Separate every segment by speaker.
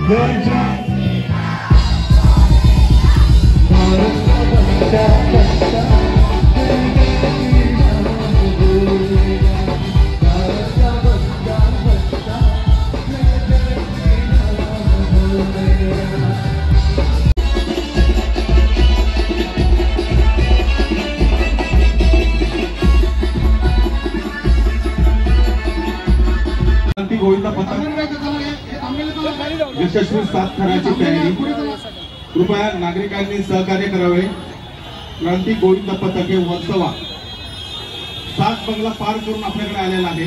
Speaker 1: गोविंदा पथक यशस्वी सात थराची तयारी, कृपया नागरिकांनी सहकार्य करावे। क्रांती गोविंदा पथक हे वर्सोवा 7 बंगला पार करून आपल्याकडे आलेला आहे।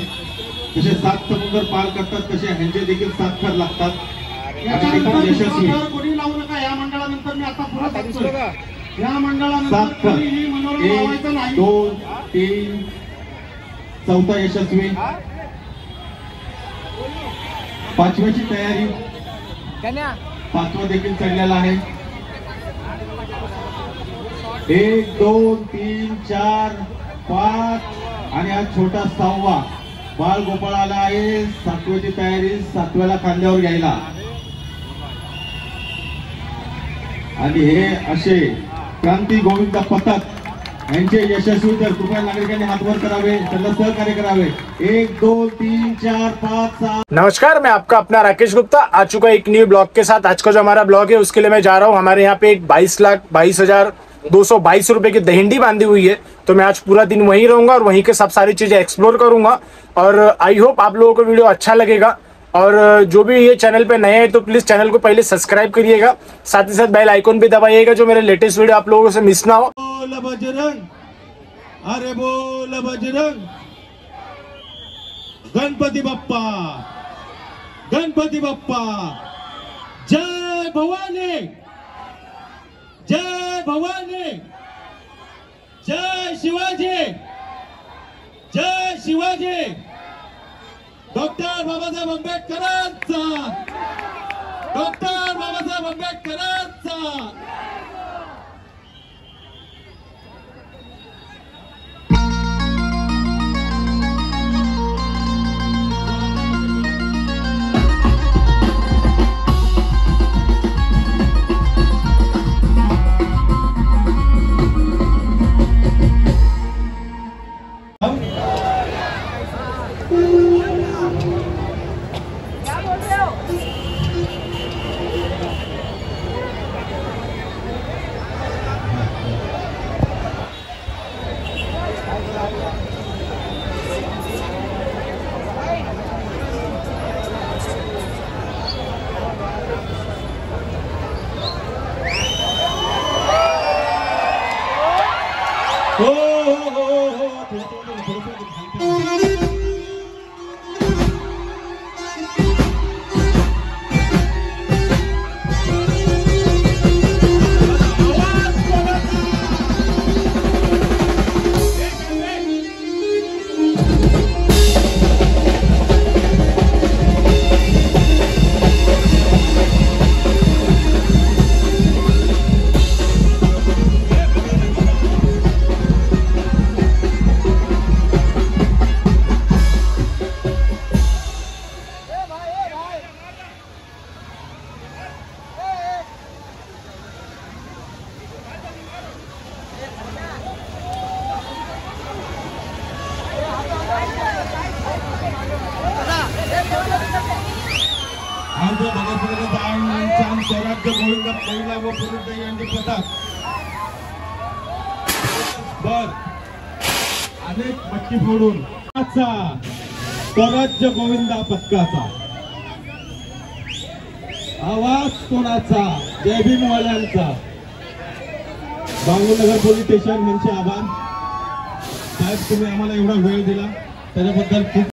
Speaker 1: जसे 7 समुद्र पार करतात तसे ह्यांचे देखील 7 थर लागतात। यशस्वी कोणी लावू नका या मंडळानंतर मी आता पुढे सांगतो। या मंडळानंतर कोणीही मनोरम लावायचं नाही। 2 3 चौथा यशस्वी, 5व्याची तयारी, 5वा देखील चढलेला आहे। 1 2 3 4 5 आणि हा छोटा 6वा बाळ गोपाळ आला आहे। 7व्याची तयारी, 7व्याला खांद्यावर घ्यायला। आणि हे असे क्रांती गोविंदा पथक यांचे यशस्वी तर कृपया नागरिकांनी हाथ वर करावे, त्यांना सहकार्य करावे। 1 2 3 4 5 6।
Speaker 2: नमस्कार, मैं आपका अपना राकेश गुप्ता आ चुका एक न्यू ब्लॉग के साथ। आज का जो हमारा ब्लॉग है उसके लिए मैं जा रहा हूँ। हमारे यहाँ पे एक 22,22,222 रुपए की दहिंडी बांधी हुई है, तो मैं आज पूरा दिन वहीं रहूंगा और वहीं के सब सारी चीजें एक्सप्लोर करूंगा। और आई होप आप लोगों को वीडियो अच्छा लगेगा। और जो भी ये चैनल पे नए हैं तो प्लीज चैनल को पहले सब्सक्राइब करिएगा, साथ ही साथ बेल आइकॉन भी दबाइएगा जो मेरे लेटेस्ट वीडियो आप लोगों से मिस ना हो।
Speaker 1: बोल बजरंग, अरे बोल बजरंग, गणपति बप्पा, गणपति बप्पा, जय भवानी, जय भवानी, जय शिवाजी, जय शिवाजी। डॉक्टर बाबासाहेब आंबेडकरांचा, डॉक्टर बाबासाहेब आंबेडकरांचा। स्वराज्य गोविंदा पहिला व पुरुष दहीहंडी पथक बर अनेक मटकी फोडून स्वराज्य गोविंदा पथकाचा आवाज कोणाचा? जय भीम वाल्यांचा। बांगुनगर पोलीस स्टेशन यांचे आभार साहेब, तुम्ही आम्हाला एवढा वेळ दिला त्याच्याबद्दल खूप